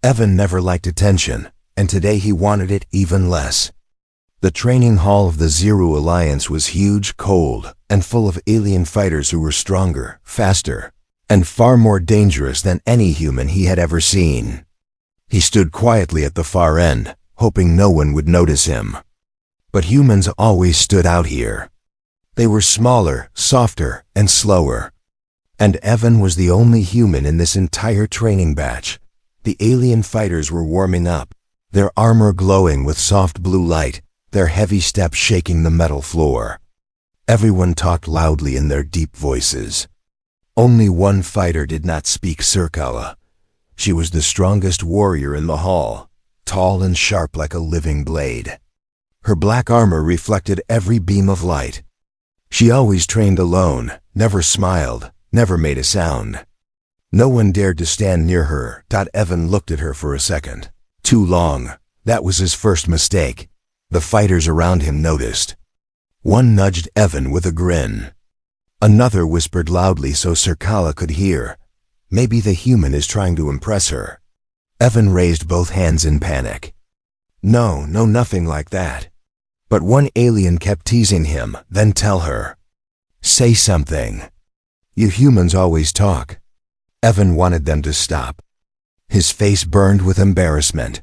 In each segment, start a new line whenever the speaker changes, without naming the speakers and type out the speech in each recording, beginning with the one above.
Evan never liked attention, and today he wanted it even less. The training hall of the Zero Alliance was huge, cold, and full of alien fighters who were stronger, faster, and far more dangerous than any human he had ever seen. He stood quietly at the far end, hoping no one would notice him. But humans always stood out here. They were smaller, softer, and slower. And Evan was the only human in this entire training batch. The alien fighters were warming up, their armor glowing with soft blue light, their heavy steps shaking the metal floor. Everyone talked loudly in their deep voices. Only one fighter did not speak, Circala. She was the strongest warrior in the hall, tall and sharp like a living blade. Her black armor reflected every beam of light. She always trained alone, never smiled, never made a sound. No one dared to stand near her. Evan looked at her for a second. Too long. That was his first mistake. The fighters around him noticed. One nudged Evan with a grin. Another whispered loudly so Circala could hear. Maybe the human is trying to impress her. Evan raised both hands in panic. No, nothing like that. But one alien kept teasing him, then tell her. Say something. You humans always talk. Evan wanted them to stop. His face burned with embarrassment.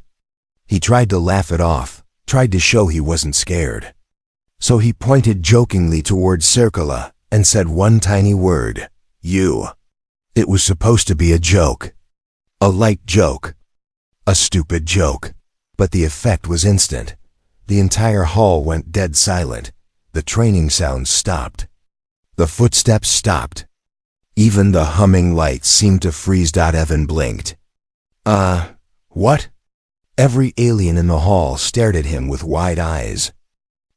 He tried to laugh it off, tried to show he wasn't scared. So he pointed jokingly towards Circala and said one tiny word, you. It was supposed to be a joke. A light joke. A stupid joke. But the effect was instant. The entire hall went dead silent. The training sounds stopped. The footsteps stopped. Even the humming lights seemed to freeze. Evan blinked. What? Every alien in the hall stared at him with wide eyes.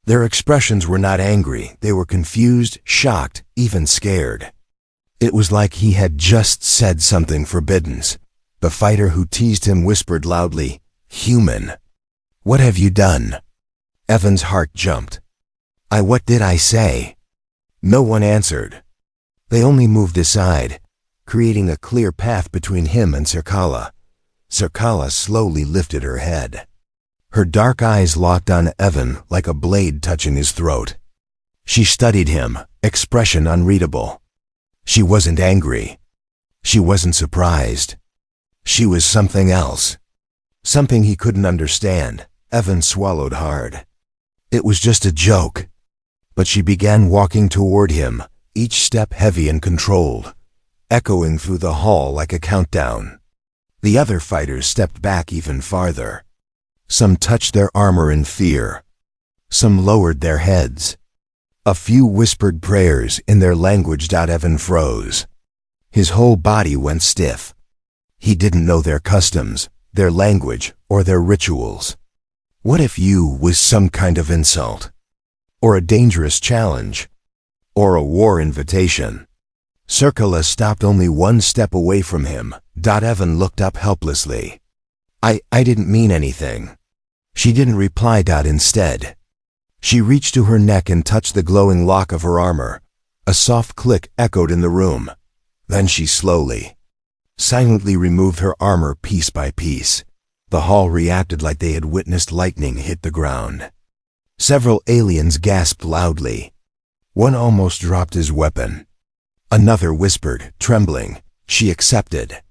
Their expressions were not angry. They were confused, shocked, even scared. It was like he had just said something forbidden. The fighter who teased him whispered loudly, human. What have you done? Evan's heart jumped. What did I say? No one answered. They only moved aside, creating a clear path between him and Circala. Circala slowly lifted her head. Her dark eyes locked on Evan like a blade touching his throat. She studied him, expression unreadable. She wasn't angry. She wasn't surprised. She was something else. Something he couldn't understand. Evan swallowed hard. It was just a joke. But she began walking toward him, each step heavy and controlled, echoing through the hall like a countdown. The other fighters stepped back even farther. Some touched their armor in fear. Some lowered their heads. A few whispered prayers in their language. Evan froze. His whole body went stiff. He didn't know their customs, their language, or their rituals. What if you was some kind of insult? Or a dangerous challenge? Or a war invitation? Circala stopped only one step away from him. Evan looked up helplessly. I didn't mean anything. She didn't reply. Instead, she reached to her neck and touched the glowing lock of her armor. A soft click echoed in the room. Then she slowly, silently removed her armor piece by piece. The hall reacted like they had witnessed lightning hit the ground. Several aliens gasped loudly. One almost dropped his weapon. Another whispered, trembling, she accepted.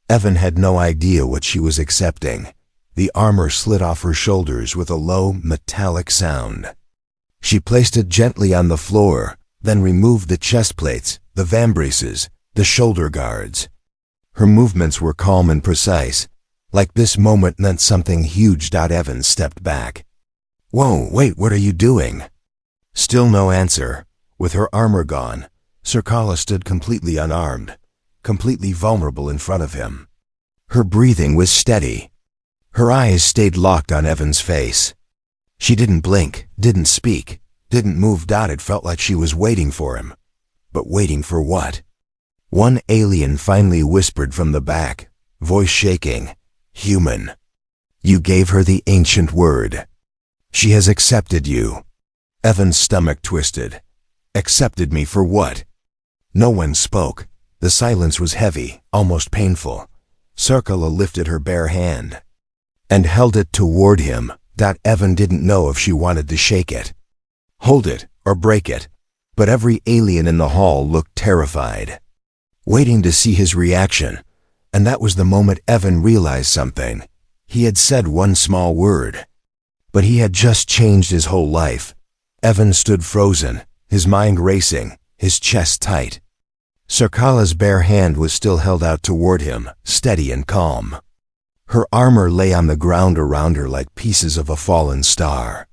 Evan had no idea what she was accepting. The armor slid off her shoulders with a low, metallic sound. She placed it gently on the floor, then removed the chest plates, the vambraces, the shoulder guards. Her movements were calm and precise, like this moment meant something huge. Evan stepped back. Whoa, wait, what are you doing? Still no answer. With her armor gone, Circala stood completely unarmed, completely vulnerable in front of him. Her breathing was steady. Her eyes stayed locked on Evan's face. She didn't blink, didn't speak, didn't move. It felt like she was waiting for him. But waiting for what? One alien finally whispered from the back, voice shaking, human. You gave her the ancient word. She has accepted you. Evan's stomach twisted. Accepted me for what? No one spoke. The silence was heavy, almost painful. Circula lifted her bare hand and held it toward him. Evan didn't know if she wanted to shake it, hold it, or break it, but every alien in the hall looked terrified, waiting to see his reaction. And that was the moment Evan realized something. He had said one small word, but he had just changed his whole life. Evan stood frozen, his mind racing, his chest tight. Circula's bare hand was still held out toward him, steady and calm. Her armor lay on the ground around her like pieces of a fallen star.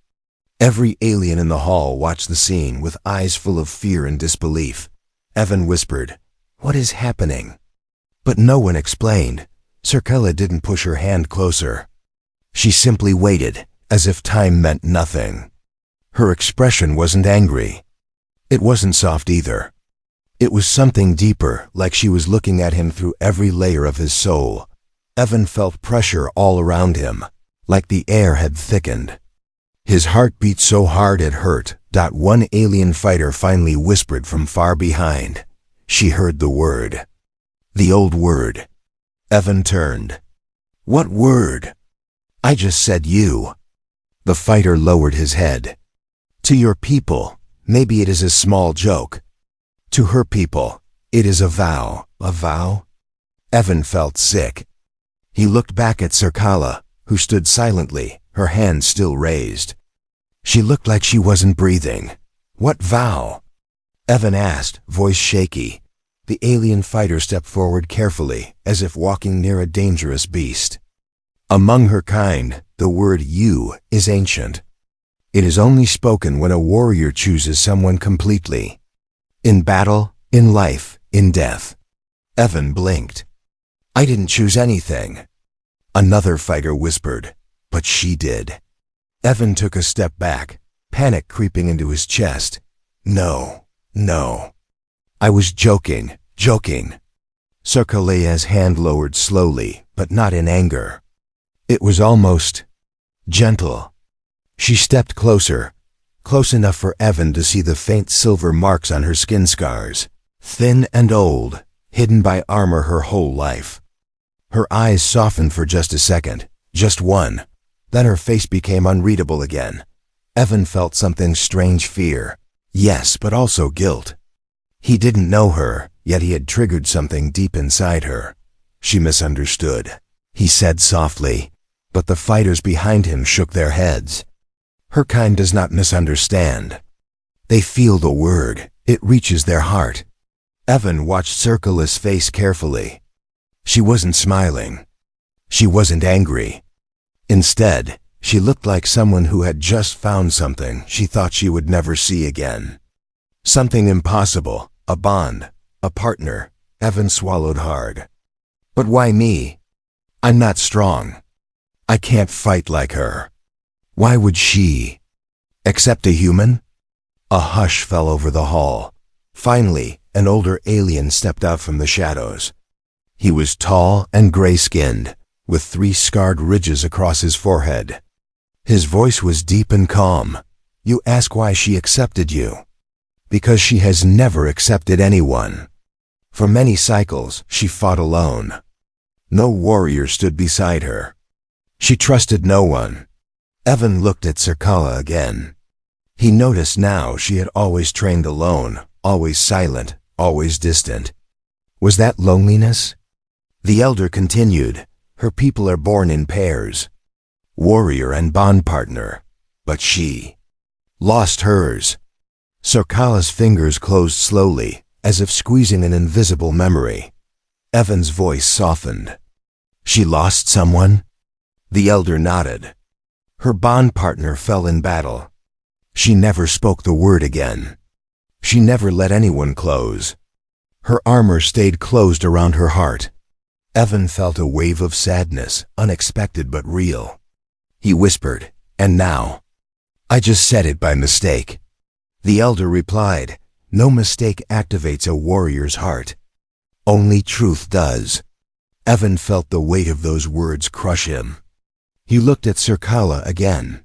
Every alien in the hall watched the scene with eyes full of fear and disbelief. Evan whispered, "What is happening?" But no one explained. Circula didn't push her hand closer. She simply waited, as if time meant nothing. Her expression wasn't angry. It wasn't soft either. It was something deeper, like she was looking at him through every layer of his soul. Evan felt pressure all around him, like the air had thickened. His heart beat so hard it hurt. One alien fighter finally whispered from far behind. She heard the word. The old word. Evan turned. "What word?" "I just said you." The fighter lowered his head. "To your people, maybe it is a small joke. To her people, it is a vow." "A vow?" Evan felt sick. He looked back at Circula, who stood silently, her hand still raised. She looked like she wasn't breathing. "What vow?" Evan asked, voice shaky. The alien fighter stepped forward carefully, as if walking near a dangerous beast. "Among her kind, the word you is ancient. It is only spoken when a warrior chooses someone completely. In battle, in life, in death." Evan blinked. "I didn't choose anything." Another fighter whispered, "But she did." Evan took a step back, panic creeping into his chest. "No, no. I was joking. Circula's hand lowered slowly, but not in anger. It was almost gentle. She stepped closer, close enough for Evan to see the faint silver marks on her skin scars, thin and old, hidden by armor her whole life. Her eyes softened for just a second, just one. Then her face became unreadable again. Evan felt something strange fear. Yes, but also guilt. He didn't know her, yet he had triggered something deep inside her. She misunderstood, he said softly, but the fighters behind him shook their heads. Her kind does not misunderstand. They feel the word. It reaches their heart. Evan watched Circula's face carefully. She wasn't smiling. She wasn't angry. Instead, she looked like someone who had just found something she thought she would never see again. Something impossible, a bond, a partner. Evan swallowed hard. "But why me? I'm not strong. I can't fight like her. Why would she accept a human?" A hush fell over the hall. Finally, an older alien stepped out from the shadows. He was tall and gray-skinned, with 3 scarred ridges across his forehead. His voice was deep and calm. "You ask why she accepted you. Because she has never accepted anyone. For many cycles, she fought alone. No warrior stood beside her. She trusted no one." Evan looked at Circula again. He noticed now she had always trained alone, always silent, always distant. Was that loneliness? The elder continued, "Her people are born in pairs, warrior and bond partner, but she lost hers." Circula's fingers closed slowly, as if squeezing an invisible memory. Evan's voice softened. "She lost someone?" The elder nodded. "Her bond partner fell in battle. She never spoke the word again. She never let anyone close. Her armor stayed closed around her heart." Evan felt a wave of sadness, unexpected but real. He whispered, "And now?" "I just said it by mistake." The elder replied, "No mistake activates a warrior's heart. Only truth does." Evan felt the weight of those words crush him. He looked at Circula again.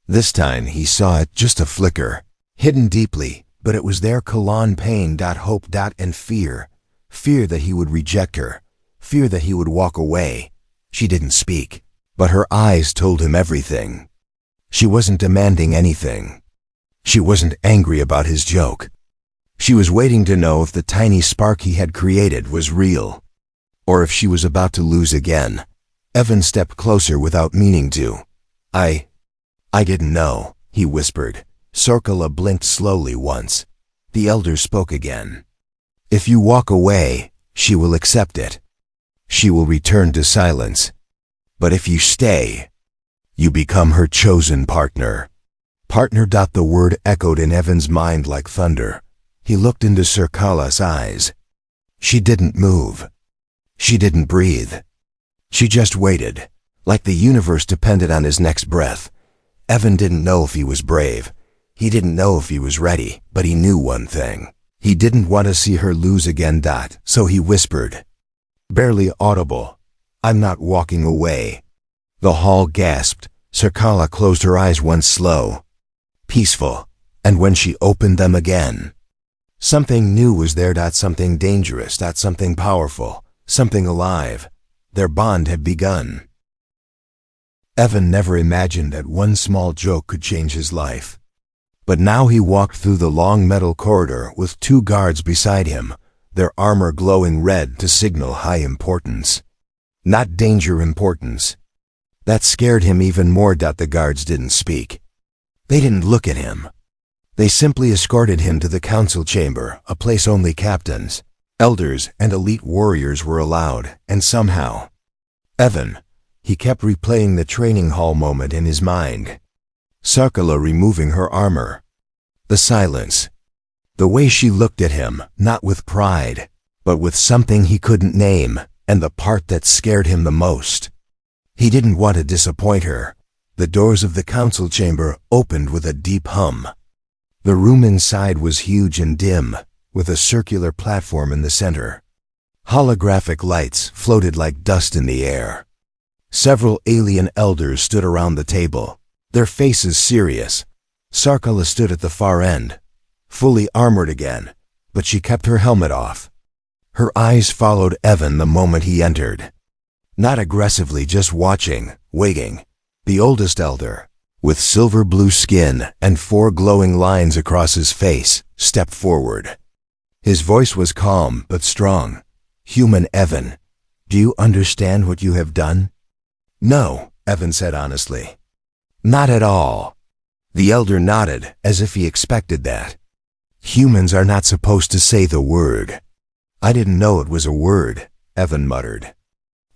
This time he saw it, just a flicker, hidden deeply, but it was there. Pain, hope, and fear. Fear that he would reject her. fear that he would walk away. She didn't speak, but her eyes told him everything. She wasn't demanding anything. She wasn't angry about his joke. She was waiting to know if the tiny spark he had created was real, or if she was about to lose again. Evan stepped closer without meaning to. I didn't know, he whispered. Sorkala blinked slowly once. The elder spoke again. If you walk away, she will accept it. She will return to silence. But if you stay, you become her chosen partner. Partner. The word echoed in Evan's mind like thunder. He looked into Sorkala's eyes. She didn't move. She didn't breathe. She just waited, like the universe depended on his next breath. Evan didn't know if he was brave. He didn't know if he was ready, but he knew one thing. He didn't want to see her lose again. So he whispered, barely audible, I'm not walking away. The hall gasped. Sorkala closed her eyes once slow, peaceful, and when she opened them again, something new was there. Something dangerous. Something powerful. Something alive. Their bond had begun. Evan never imagined that one small joke could change his life. But now he walked through the long metal corridor with 2 guards beside him, their armor glowing red to signal high importance. Not danger importance. That scared him even more. The guards didn't speak. They didn't look at him. They simply escorted him to the council chamber, a place only captains, elders, and elite warriors were allowed, and somehow, Evan, he kept replaying the training hall moment in his mind. Sorkala removing her armor. The silence. The way she looked at him, not with pride, but with something he couldn't name, and the part that scared him the most. He didn't want to disappoint her. The doors of the council chamber opened with a deep hum. The room inside was huge and dim, with a circular platform in the center. Holographic lights floated like dust in the air. Several alien elders stood around the table, their faces serious. Sorkala stood at the far end, fully armored again, but she kept her helmet off. Her eyes followed Evan the moment he entered. Not aggressively, just watching, waiting. The oldest elder, with silver blue skin and 4 glowing lines across his face, stepped forward. His voice was calm but strong. Human Evan, do you understand what you have done? No, Evan said honestly. Not at all. The elder nodded, as if he expected that. Humans are not supposed to say the word. I didn't know it was a word, Evan muttered.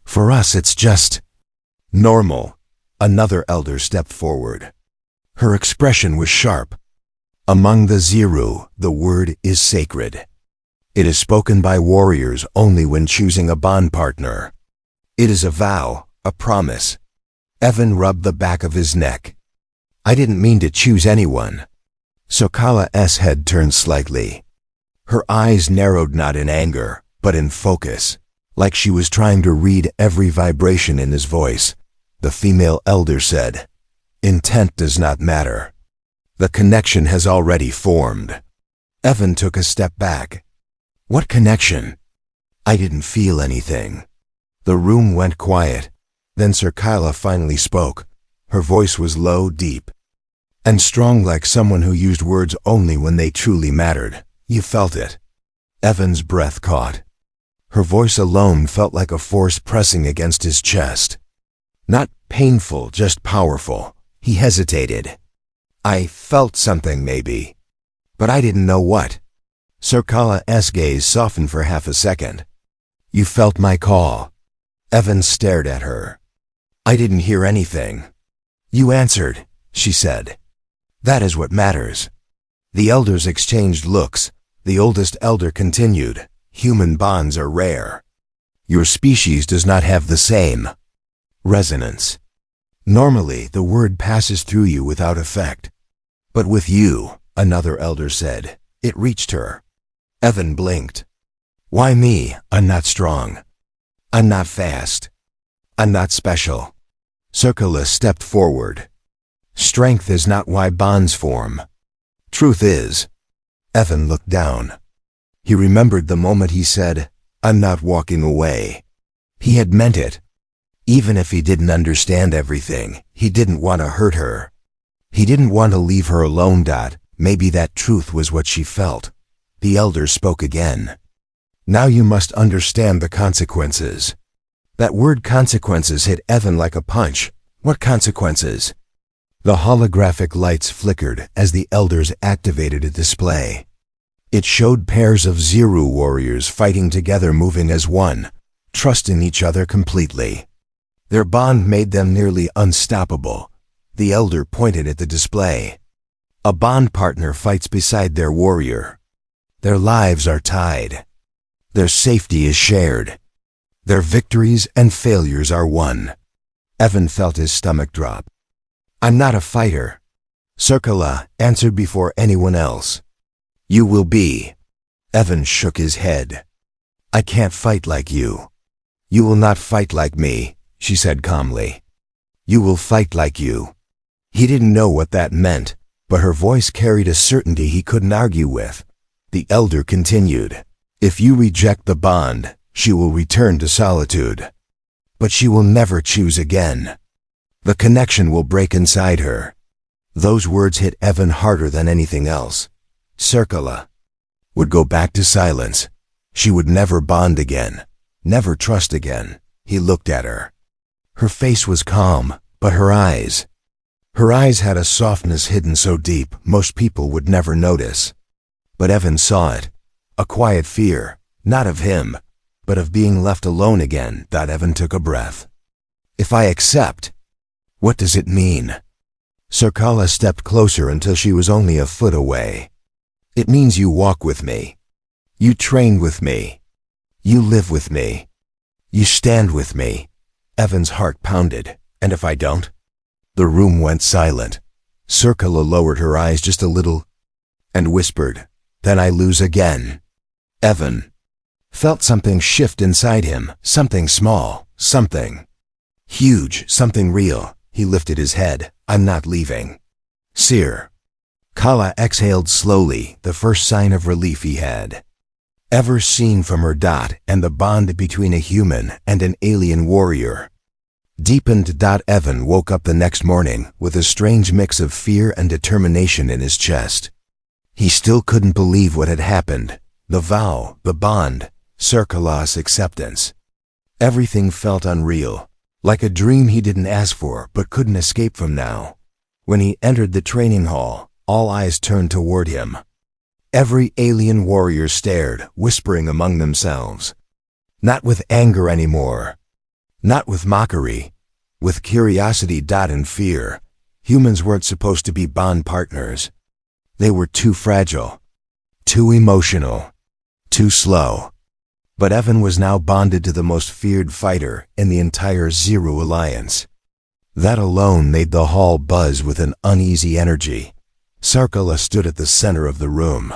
For us it's just normal. Another elder stepped forward. Her expression was sharp. Among the Ziru, the word is sacred. It is spoken by warriors only when choosing a bond partner. It is a vow, a promise. Evan rubbed the back of his neck. I didn't mean to choose anyone. Sorkala's head turned slightly. Her eyes narrowed not in anger, but in focus, like she was trying to read every vibration in his voice. The female elder said, intent does not matter. The connection has already formed. Evan took a step back. What connection? I didn't feel anything. The room went quiet. Then Sorkala finally spoke. Her voice was low, deep, and strong, like someone who used words only when they truly mattered. You felt it. Evan's breath caught. Her voice alone felt like a force pressing against his chest. Not painful, just powerful. He hesitated. I felt something maybe, but I didn't know what. Sorkala's gaze softened for half a second. You felt my call. Evan stared at her. I didn't hear anything. You answered, she said. That is what matters. The elders exchanged looks. The oldest elder continued, human bonds are rare. Your species does not have the same resonance. Normally, the word passes through you without effect. But with you, another elder said, it reached her. Evan blinked. Why me? I'm not strong. I'm not fast. I'm not special. Sorkala stepped forward. Strength is not why bonds form. Truth is. Evan looked down. He remembered the moment he said, I'm not walking away. He had meant it. Even if he didn't understand everything, he didn't want to hurt her. He didn't want to leave her alone. Maybe that truth was what she felt. The elder spoke again. Now you must understand the consequences. That word consequences hit Evan like a punch. What consequences? The holographic lights flickered as the elders activated a display. It showed pairs of Zero warriors fighting together, moving as one, trusting each other completely. Their bond made them nearly unstoppable. The elder pointed at the display. A bond partner fights beside their warrior. Their lives are tied. Their safety is shared. Their victories and failures are one. Evan felt his stomach drop. I'm not a fighter. Circula answered before anyone else. You will be. Evan shook his head. I can't fight like you. You will not fight like me, she said calmly. You will fight like you. He didn't know what that meant, but her voice carried a certainty he couldn't argue with. The elder continued. If you reject the bond, she will return to solitude. But she will never choose again. The connection will break inside her. Those words hit Evan harder than anything else. Circula would go back to silence. She would never bond again, never trust again. He looked at her. Her face was calm, but her eyes had a softness hidden so deep most people would never notice. But Evan saw it. A quiet fear, not of him, but of being left alone again. Evan took a breath. If I accept, what does it mean? Circula stepped closer until she was only a foot away. It means you walk with me. You train with me. You live with me. You stand with me. Evan's heart pounded. And if I don't? The room went silent. Circula lowered her eyes just a little and whispered, then I lose again. Evan felt something shift inside him, something small, something huge, something real. He lifted his head. I'm not leaving. Seer. Kala exhaled slowly, the first sign of relief he had ever seen from her. And the bond between a human and an alien warrior deepened. Evan woke up the next morning with a strange mix of fear and determination in his chest. He still couldn't believe what had happened. The vow, the bond, Circula's acceptance. Everything felt unreal, like a dream he didn't ask for but couldn't escape from now. When he entered the training hall, all eyes turned toward him. Every alien warrior stared, whispering among themselves. Not with anger anymore. Not with mockery. With curiosity and fear. Humans weren't supposed to be bond partners. They were too fragile. Too emotional. Too slow. But Evan was now bonded to the most feared fighter in the entire Zero Alliance. That alone made the hall buzz with an uneasy energy. Circula stood at the center of the room.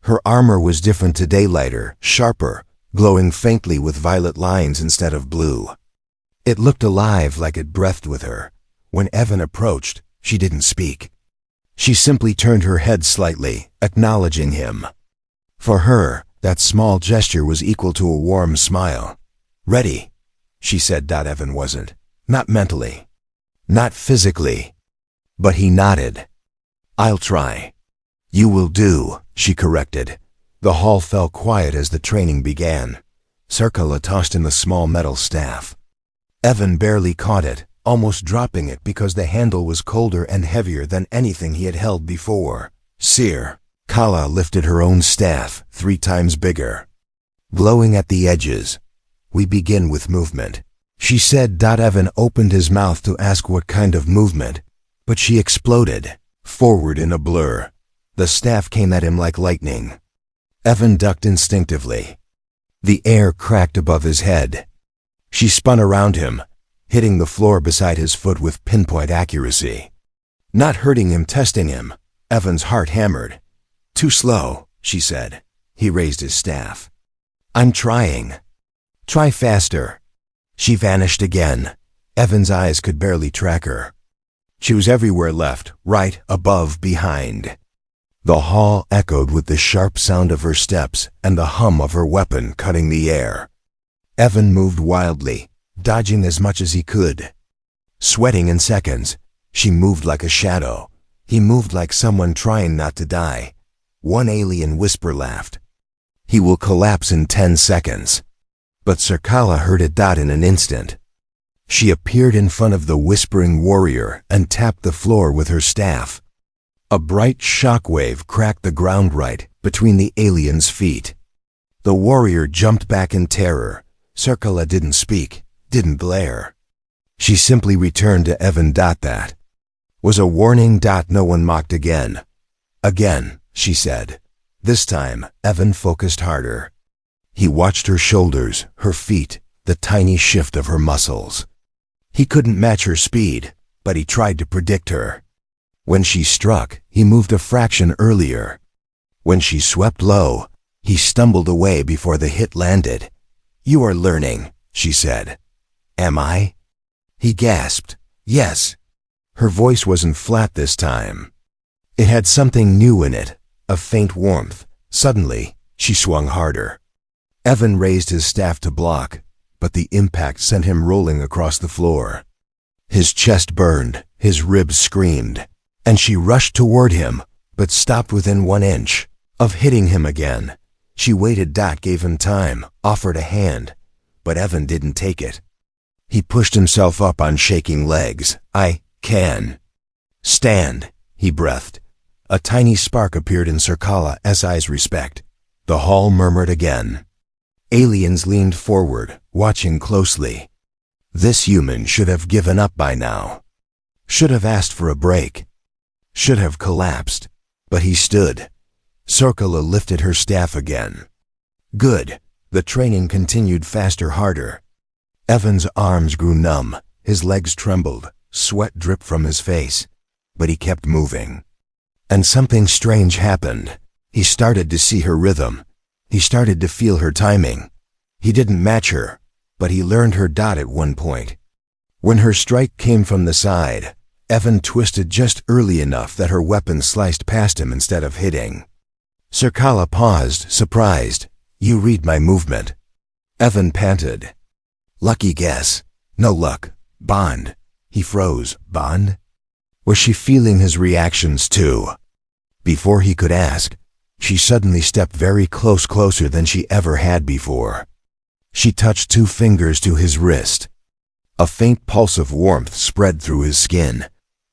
Her armor was different today, lighter, sharper, glowing faintly with violet lines instead of blue. It looked alive, like it breathed with her. When Evan approached, she didn't speak. She simply turned her head slightly, acknowledging him. For her, that small gesture was equal to a warm smile. Ready, she said. Evan wasn't. Not mentally. Not physically. But he nodded. I'll try. You will do, she corrected. The hall fell quiet as the training began. Circula tossed in the small metal staff. Evan barely caught it, almost dropping it because the handle was colder and heavier than anything he had held before. Seer. Kala lifted her own staff, 3 times bigger. Glowing at the edges. We begin with movement, she said. Evan opened his mouth to ask what kind of movement, but she exploded, forward in a blur. The staff came at him like lightning. Evan ducked instinctively. The air cracked above his head. She spun around him, hitting the floor beside his foot with pinpoint accuracy. Not hurting him, testing him. Evan's heart hammered. Too slow, she said. He raised his staff. I'm trying. Try faster. She vanished again. Evan's eyes could barely track her. She was everywhere, left, right, above, behind. The hall echoed with the sharp sound of her steps and the hum of her weapon cutting the air. Evan moved wildly, dodging as much as he could. Sweating in seconds, she moved like a shadow. He moved like someone trying not to die. One alien whisper laughed. "He will collapse in 10 seconds. But Sarkala heard it in an instant. She appeared in front of the whispering warrior and tapped the floor with her staff. A bright shockwave cracked the ground right between the alien's feet. The warrior jumped back in terror. Sarkala didn't speak, didn't glare. She simply returned to Evan. That was a warning. No one mocked again. "Again," she said. This time, Evan focused harder. He watched her shoulders, her feet, the tiny shift of her muscles. He couldn't match her speed, but he tried to predict her. When she struck, he moved a fraction earlier. When she swept low, he stumbled away before the hit landed. "You are learning," she said. "Am I?" He gasped. "Yes." Her voice wasn't flat this time. It had something new in it, a faint warmth. Suddenly, she swung harder. Evan raised his staff to block, but the impact sent him rolling across the floor. His chest burned, his ribs screamed, and she rushed toward him, but stopped within 1 inch of hitting him again. She waited. Gave him time, offered a hand, but Evan didn't take it. He pushed himself up on shaking legs. "I can stand," he breathed. A tiny spark appeared in Sarkala's eyes. Respect. The hall murmured again. Aliens leaned forward, watching closely. This human should have given up by now. Should have asked for a break. Should have collapsed. But he stood. Sarkala lifted her staff again. Good. The training continued faster, harder. Evan's arms grew numb. His legs trembled. Sweat dripped from his face. But he kept moving. And something strange happened. He started to see her rhythm. He started to feel her timing. He didn't match her, but he learned her. At one point, when her strike came from the side, Evan twisted just early enough that her weapon sliced past him instead of hitting. Sarkala paused, surprised. "You read my movement." Evan panted. "Lucky guess." "No luck. Bond." He froze. "Bond?" Was she feeling his reactions too? Before he could ask, she suddenly stepped very close, closer than she ever had before. She touched 2 fingers to his wrist. A faint pulse of warmth spread through his skin.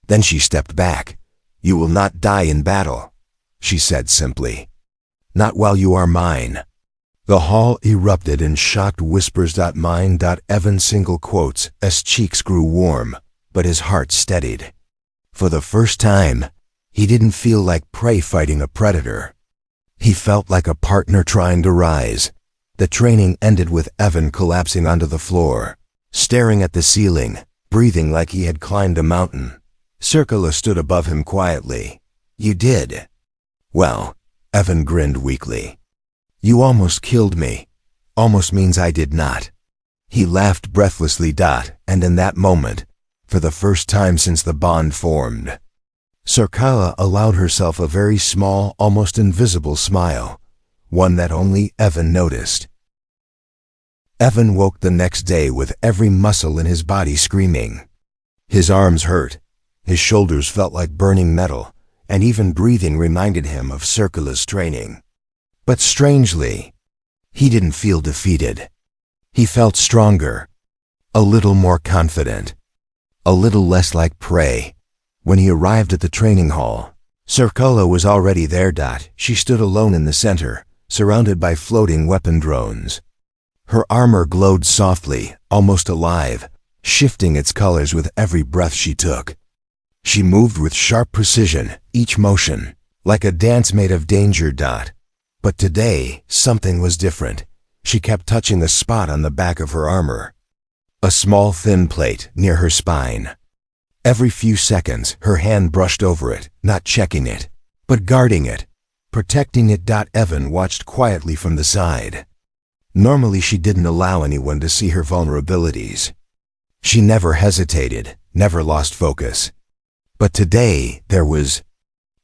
Then she stepped back. "You will not die in battle," she said simply. "Not while you are mine." The hall erupted in shocked whispers. "Mine." Evan single quotes as cheeks grew warm, but his heart steadied. For the first time, he didn't feel like prey fighting a predator. He felt like a partner trying to rise. The training ended with Evan collapsing onto the floor, staring at the ceiling, breathing like he had climbed a mountain. Sarkala stood above him quietly. "You did." "Well," Evan grinned weakly. "You almost killed me. Almost means I did not." He laughed breathlessly. And in that moment, for the first time since the bond formed, Sarkala allowed herself a very small, almost invisible smile, one that only Evan noticed. Evan woke the next day with every muscle in his body screaming. His arms hurt, his shoulders felt like burning metal, and even breathing reminded him of Sarkala's training. But strangely, he didn't feel defeated. He felt stronger, a little more confident, a little less like prey. When he arrived at the training hall, Sarkala was already there. She stood alone in the center, surrounded by floating weapon drones. Her armor glowed softly, almost alive, shifting its colors with every breath she took. She moved with sharp precision, each motion, like a dance made of danger. But today, something was different. She kept touching the spot on the back of her armor. A small thin plate near her spine. Every few seconds, her hand brushed over it, not checking it, but guarding it, protecting it. Evan watched quietly from the side. Normally she didn't allow anyone to see her vulnerabilities. She never hesitated, never lost focus. But today, there was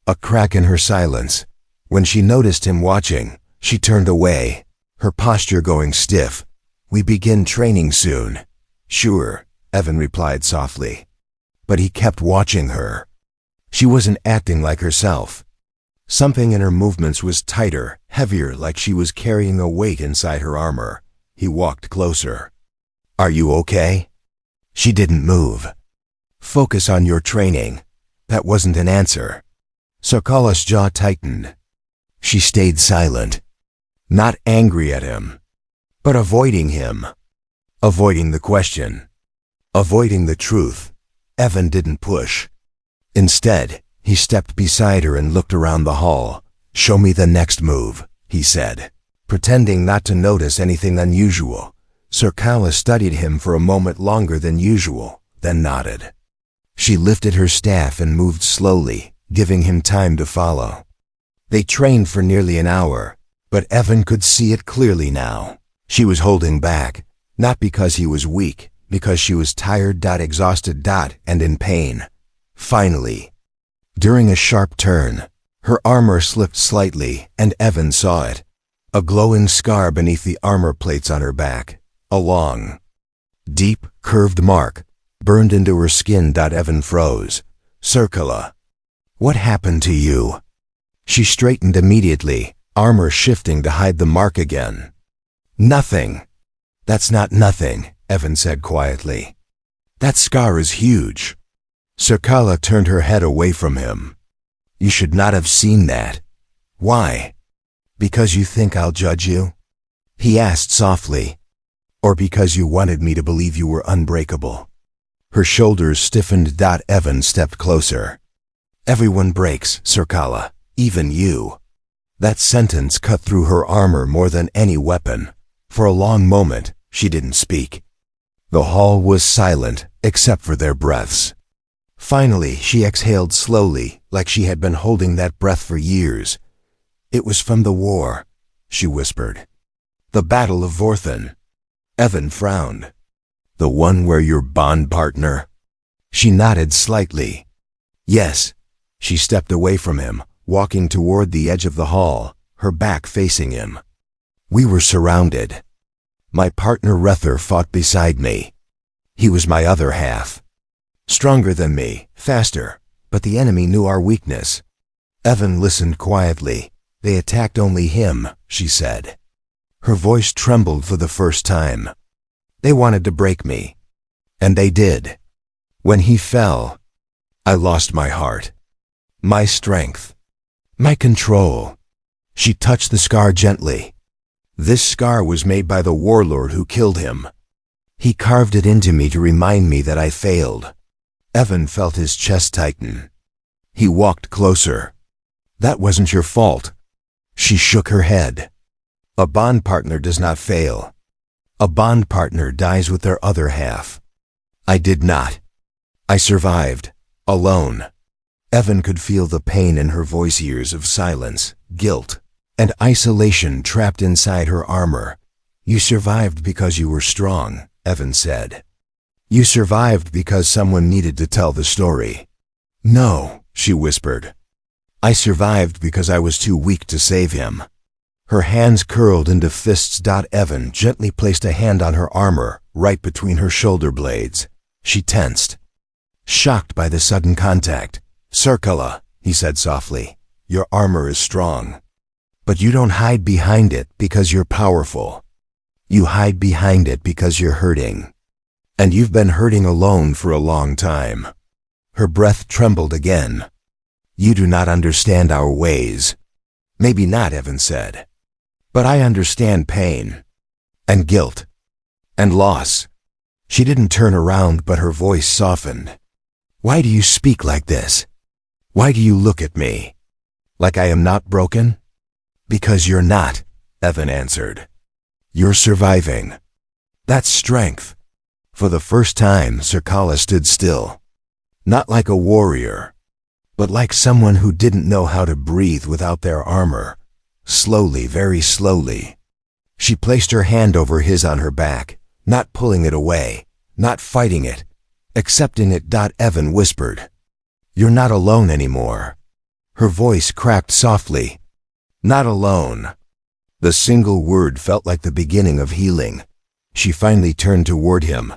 a crack in her silence. When she noticed him watching, she turned away, her posture going stiff, We begin training soon. Sure, Evan replied softly. But he kept watching her. She wasn't acting like herself. Something in her movements was tighter, heavier, like she was carrying a weight inside her armor. He walked closer. Are you okay? She didn't move. Focus on your training. That wasn't an answer. Sarkala's jaw tightened. She stayed silent. Not angry at him, but avoiding him. Avoiding the question. Avoiding the truth. Evan didn't push. Instead, he stepped beside her and looked around the hall. Show me the next move, he said, pretending not to notice anything unusual. Sarkala studied him for a moment longer than usual, then nodded. She lifted her staff and moved slowly, giving him time to follow. They trained for nearly an hour, but Evan could see it clearly now. She was holding back, not because he was weak, because she was tired, exhausted, and in pain. Finally, during a sharp turn, her armor slipped slightly, and Evan saw it. A glowing scar beneath the armor plates on her back. A long, deep, curved mark, burned into her skin. Evan froze. Sarkala, what happened to you? She straightened immediately, armor shifting to hide the mark again. Nothing. That's not nothing, Evan said quietly. That scar is huge. Sarkala turned her head away from him. You should not have seen that. Why? Because you think I'll judge you? He asked softly. Or because you wanted me to believe you were unbreakable? Her shoulders stiffened. Evan stepped closer. Everyone breaks, Sarkala, even you. That sentence cut through her armor more than any weapon. For a long moment, she didn't speak. The hall was silent, except for their breaths. Finally, she exhaled slowly, like she had been holding that breath for years. It was from the war, she whispered. The Battle of Vorthan. Evan frowned. The one where your bond partner? She nodded slightly. Yes. She stepped away from him, walking toward the edge of the hall, her back facing him. We were surrounded. My partner Rether fought beside me. He was my other half. Stronger than me, faster, but the enemy knew our weakness. Evan listened quietly. They attacked only him, she said. Her voice trembled for the first time. They wanted to break me. And they did. When he fell, I lost my heart, my strength, my control. She touched the scar gently. This scar was made by the warlord who killed him. He carved it into me to remind me that I failed. Evan felt his chest tighten. He walked closer. That wasn't your fault. She shook her head. A bond partner does not fail. A bond partner dies with their other half. I did not. I survived, alone. Evan could feel the pain in her voice, years of silence, guilt, and isolation trapped inside her armor. You survived because you were strong, Evan said. You survived because someone needed to tell the story. No, she whispered. I survived because I was too weak to save him. Her hands curled into fists. Evan gently placed a hand on her armor, right between her shoulder blades. She tensed, shocked by the sudden contact. Sarkala, he said softly, your armor is strong. But you don't hide behind it because you're powerful. You hide behind it because you're hurting. And you've been hurting alone for a long time. Her breath trembled again. You do not understand our ways. Maybe not, Evan said. But I understand pain, and guilt, and loss. She didn't turn around, but her voice softened. Why do you speak like this? Why do you look at me? Like I am not broken? Because you're not, Evan answered. You're surviving. That's strength. For the first time, Sarkala stood still. Not like a warrior, but like someone who didn't know how to breathe without their armor. Slowly, very slowly. She placed her hand over his on her back, not pulling it away, not fighting it, accepting it. Evan whispered, You're not alone anymore. Her voice cracked softly. Not alone. The single word felt like the beginning of healing. She finally turned toward him.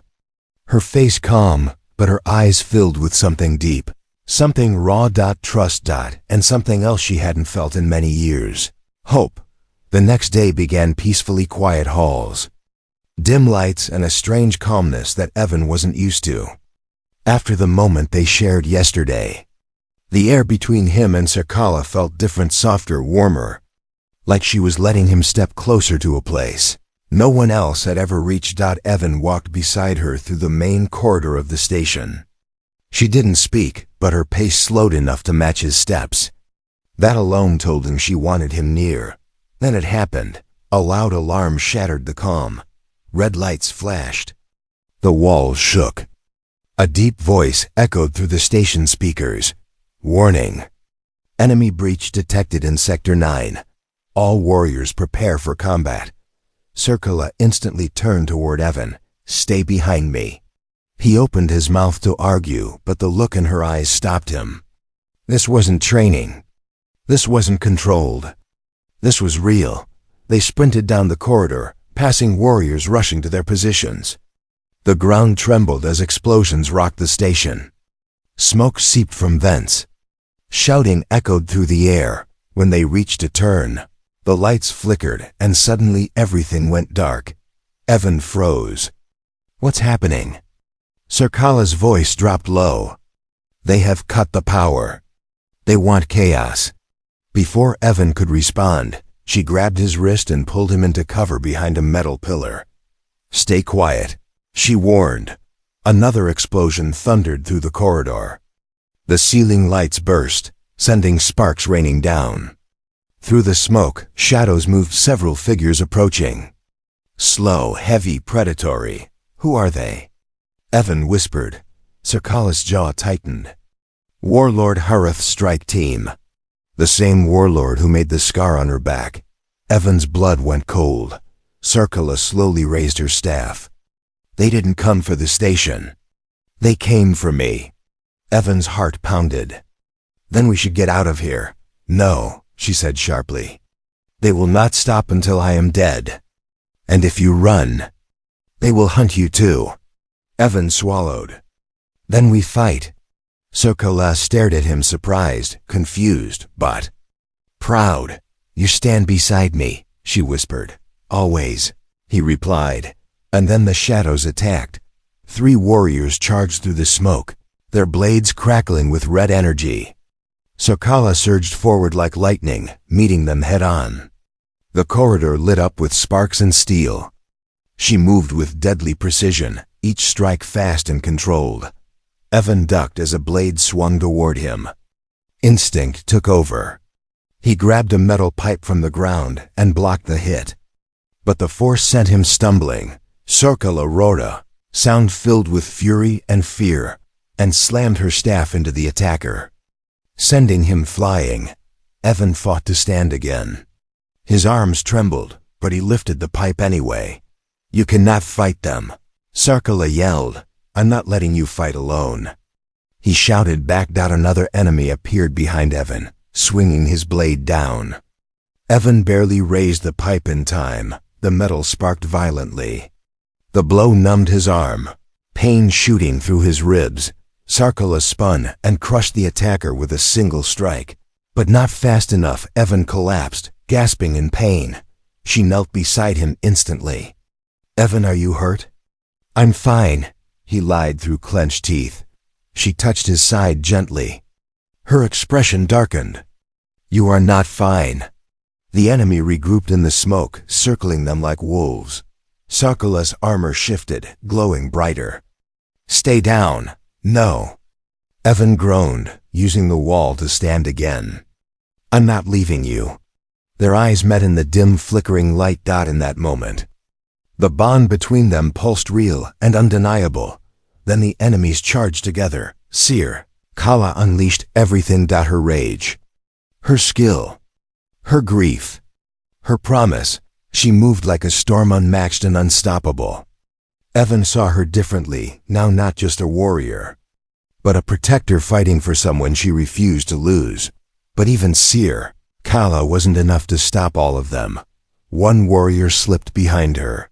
Her face calm, but her eyes filled with something deep. Something raw. Trust. And something else she hadn't felt in many years. Hope. The next day began peacefully. Quiet halls, dim lights, and a strange calmness that Evan wasn't used to. After the moment they shared yesterday, the air between him and Sakala felt different, softer, warmer, like she was letting him step closer to a place no one else had ever reached. Evan walked beside her through the main corridor of the station. She didn't speak, but her pace slowed enough to match his steps. That alone told him she wanted him near. Then it happened. A loud alarm shattered the calm. Red lights flashed. The walls shook. A deep voice echoed through the station speakers. Warning. Enemy breach detected in Sector 9. All warriors prepare for combat. Sakala instantly turned toward Evan. Stay behind me. He opened his mouth to argue, but the look in her eyes stopped him. This wasn't training. This wasn't controlled. This was real. They sprinted down the corridor, passing warriors rushing to their positions. The ground trembled as explosions rocked the station. Smoke seeped from vents. Shouting echoed through the air. When they reached a turn, the lights flickered, and suddenly everything went dark. Evan froze. What's happening? Sakala's voice dropped low. They have cut the power. They want chaos. Before Evan could respond, she grabbed his wrist and pulled him into cover behind a metal pillar. Stay quiet, she warned. Another explosion thundered through the corridor. The ceiling lights burst, sending sparks raining down. Through the smoke, shadows moved, several figures approaching. Slow, heavy, predatory. Who are they? Evan whispered. Sakala's jaw tightened. Warlord Harith's strike team. The same warlord who made the scar on her back. Evan's blood went cold. Sakala slowly raised her staff. They didn't come for the station. They came for me. Evan's heart pounded. Then we should get out of here. No, she said sharply. They will not stop until I am dead. And if you run, they will hunt you too. Evan swallowed. Then we fight. Sakala stared at him, surprised, confused, but proud. You stand beside me, she whispered. Always, he replied. And then the shadows attacked. 3 warriors charged through the smoke, their blades crackling with red energy. Sakala surged forward like lightning, meeting them head-on. The corridor lit up with sparks and steel. She moved with deadly precision, each strike fast and controlled. Evan ducked as a blade swung toward him. Instinct took over. He grabbed a metal pipe from the ground and blocked the hit. But the force sent him stumbling. Sakala Rhoda, sound filled with fury and fear, and slammed her staff into the attacker, sending him flying. Evan fought to stand again. His arms trembled, but he lifted the pipe anyway. You cannot fight them, Sakala yelled. I'm not letting you fight alone. He shouted back. Another enemy appeared behind Evan, swinging his blade down. Evan barely raised the pipe in time. The metal sparked violently. The blow numbed his arm, pain shooting through his ribs. Sakala spun and crushed the attacker with a single strike. But not fast enough. Evan collapsed, gasping in pain. She knelt beside him instantly. Evan, are you hurt? I'm fine, he lied through clenched teeth. She touched his side gently. Her expression darkened. You are not fine. The enemy regrouped in the smoke, circling them like wolves. Sakala's armor shifted, glowing brighter. Stay down. No. Evan groaned, using the wall to stand again. I'm not leaving you. Their eyes met in the dim, flickering light. In that moment, the bond between them pulsed real and undeniable. Then the enemies charged together. Kala unleashed everything. Her rage, her skill, her grief, her promise. She moved like a storm, unmatched and unstoppable. Evan saw her differently, now not just a warrior, but a protector fighting for someone she refused to lose. But even Kala wasn't enough to stop all of them. One warrior slipped behind her.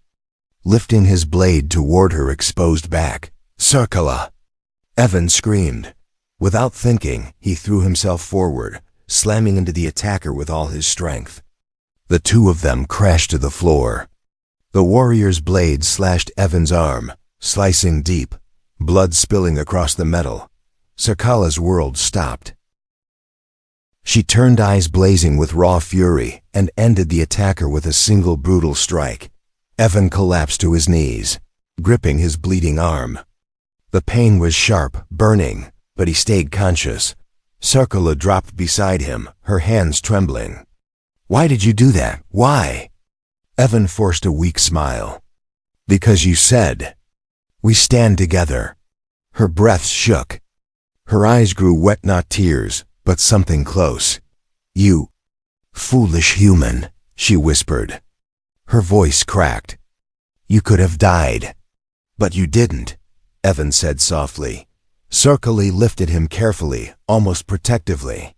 lifting his blade toward her exposed back. "Circula!" Evan screamed. Without thinking, he threw himself forward, slamming into the attacker with all his strength. The two of them crashed to the floor. The warrior's blade slashed Evan's arm, slicing deep, blood spilling across the metal. Circula's world stopped. She turned, eyes blazing with raw fury, and ended the attacker with a single brutal strike. Evan collapsed to his knees, gripping his bleeding arm. The pain was sharp, burning, but he stayed conscious. Circula dropped beside him, her hands trembling. "Why did you do that? Why?" Evan forced a weak smile. "Because you said. We stand together." Her breath shook. Her eyes grew wet, not tears, but something close. "You foolish human," she whispered. Her voice cracked. "You could have died." "But you didn't," Evan said softly. Circula lifted him carefully, almost protectively.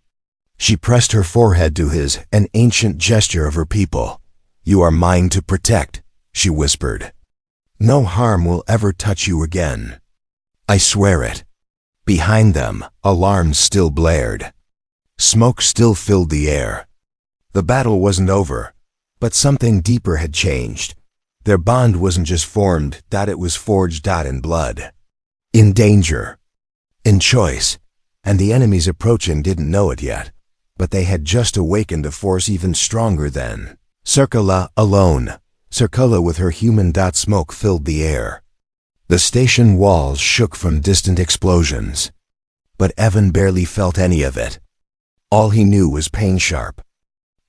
She pressed her forehead to his, an ancient gesture of her people. "You are mine to protect," she whispered. "No harm will ever touch you again. I swear it." Behind them, alarms still blared. Smoke still filled the air. The battle wasn't over, but something deeper had changed. Their bond wasn't just formed, it was forged in blood. In danger. In choice. And the enemies approaching didn't know it yet, but they had just awakened a force even stronger than. Circula alone. Circula with her human. Smoke filled the air. The station walls shook from distant explosions. But Evan barely felt any of it. All he knew was pain, sharp,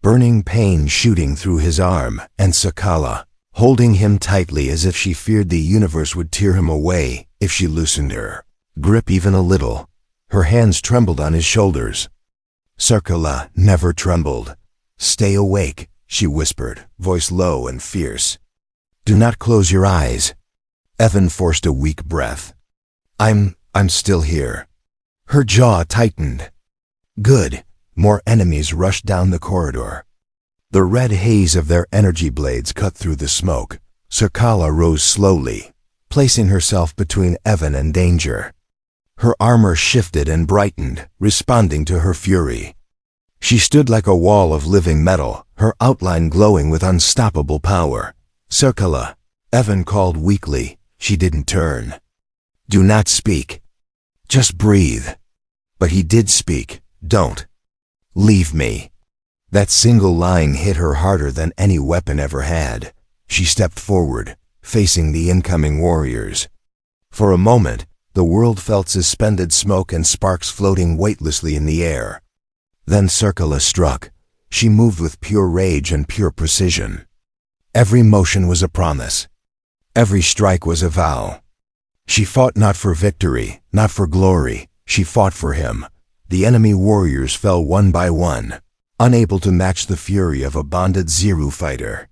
burning pain shooting through his arm, and Circula, holding him tightly as if she feared the universe would tear him away if she loosened her grip even a little. Her hands trembled on his shoulders. Circula never trembled. "Stay awake," she whispered, voice low and fierce. "Do not close your eyes." Evan forced a weak breath. I'm still here." Her jaw tightened. Good. More enemies rushed down the corridor. The red haze of their energy blades cut through the smoke. Circula rose slowly, placing herself between Evan and danger. Her armor shifted and brightened, responding to her fury. She stood like a wall of living metal, her outline glowing with unstoppable power. "Circula," Evan called weakly. She didn't turn. "Do not speak. Just breathe." But he did speak. "Don't leave me." That single line hit her harder than any weapon ever had. She stepped forward, facing the incoming warriors. For a moment, the world felt suspended, smoke and sparks floating weightlessly in the air. Then Circula struck. She moved with pure rage and pure precision. Every motion was a promise. Every strike was a vow. She fought not for victory, not for glory. She fought for him. The enemy warriors fell one by one, unable to match the fury of a bonded Zero fighter.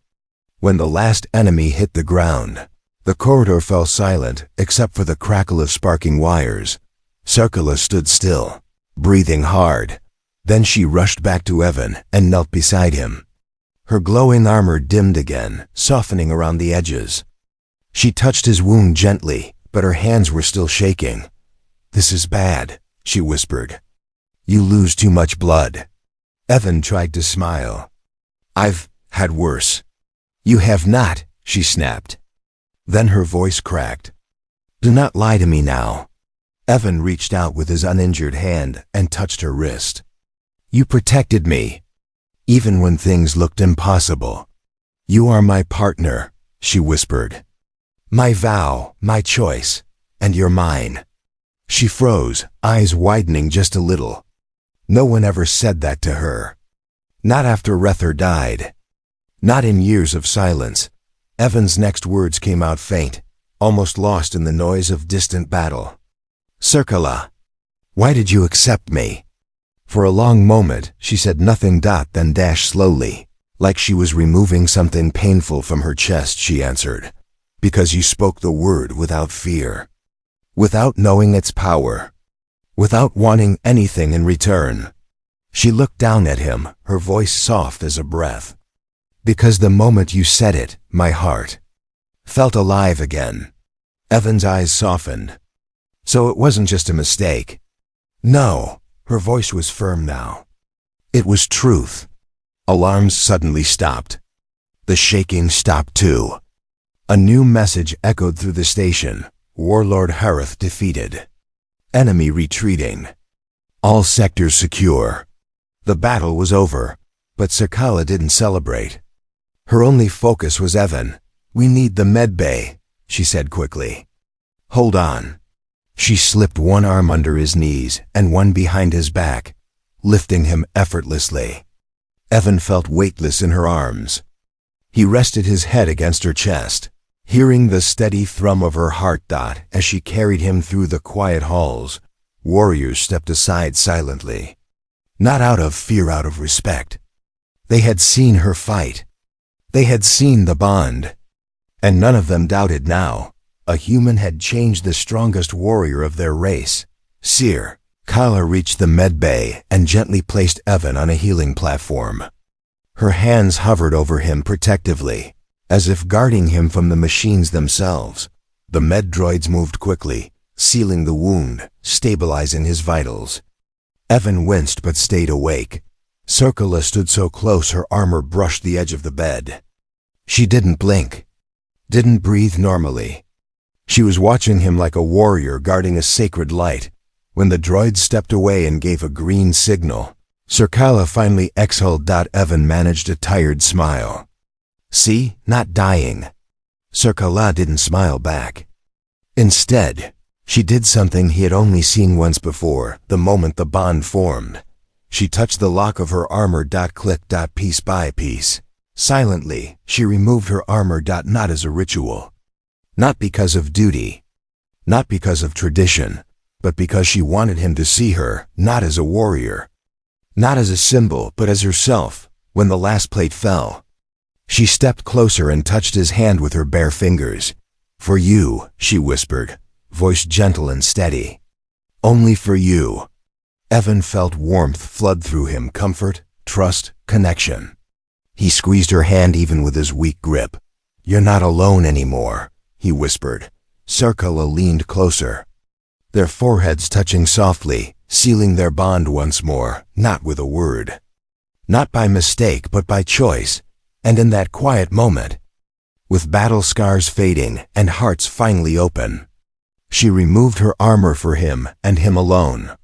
When the last enemy hit the ground, the corridor fell silent except for the crackle of sparking wires. Circula stood still, breathing hard. Then she rushed back to Evan and knelt beside him. Her glowing armor dimmed again, softening around the edges. She touched his wound gently, but her hands were still shaking. "This is bad," she whispered. "You lose too much blood." Evan tried to smile. "I've had worse." "You have not," she snapped. Then her voice cracked. "Do not lie to me now." Evan reached out with his uninjured hand and touched her wrist. "You protected me, even when things looked impossible." "You are my partner," she whispered. "My vow, my choice, and you're mine." She froze, eyes widening just a little. No one ever said that to her. Not after Rether died. Not in years of silence. Evan's next words came out faint, almost lost in the noise of distant battle. "Circula, why did you accept me?" For a long moment, she said nothing. Then dashed slowly, like she was removing something painful from her chest, she answered. "Because you spoke the word without fear. Without knowing its power. Without wanting anything in return." She looked down at him, her voice soft as a breath. "Because the moment you said it, my heart felt alive again. Evan's eyes softened. So it wasn't just a mistake. No, her voice was firm now. It was truth. Alarms suddenly stopped. The shaking stopped too. A new message echoed through the station. Warlord Harith defeated. Enemy retreating. All sectors secure. The battle was over, but Sakala didn't celebrate. Her only focus was Evan. "We need the medbay," she said quickly. "Hold on." She slipped one arm under his knees and one behind his back, lifting him effortlessly. Evan felt weightless in her arms. He rested his head against her chest, hearing the steady thrum of her heart as she carried him through the quiet halls. Warriors stepped aside silently. Not out of fear, out of respect. They had seen her fight. They had seen the bond. And none of them doubted now. A human had changed the strongest warrior of their race. Seer. Kala reached the medbay and gently placed Evan on a healing platform. Her hands hovered over him protectively, as if guarding him from the machines themselves. The med droids moved quickly, sealing the wound, stabilizing his vitals. Evan winced but stayed awake. Circula stood so close her armor brushed the edge of the bed. She didn't blink, didn't breathe normally. She was watching him like a warrior guarding a sacred light. When the droid stepped away and gave a green signal, Circala finally exhaled. Evan managed a tired smile. "See, not dying." Circala didn't smile back. Instead, she did something he had only seen once before, the moment the bond formed. She touched the lock of her armor. Click. Piece by piece. Silently, she removed her armor. Not as a ritual. Not because of duty. Not because of tradition. But because she wanted him to see her, not as a warrior. Not as a symbol, but as herself. When the last plate fell, she stepped closer and touched his hand with her bare fingers. "For you," she whispered, voice gentle and steady. "Only for you." Evan felt warmth flood through him, comfort, trust, connection. He squeezed her hand even with his weak grip. "You're not alone anymore," he whispered. Circula leaned closer, their foreheads touching softly, sealing their bond once more, not with a word. Not by mistake, but by choice. And in that quiet moment, with battle scars fading and hearts finally open, she removed her armor for him and him alone.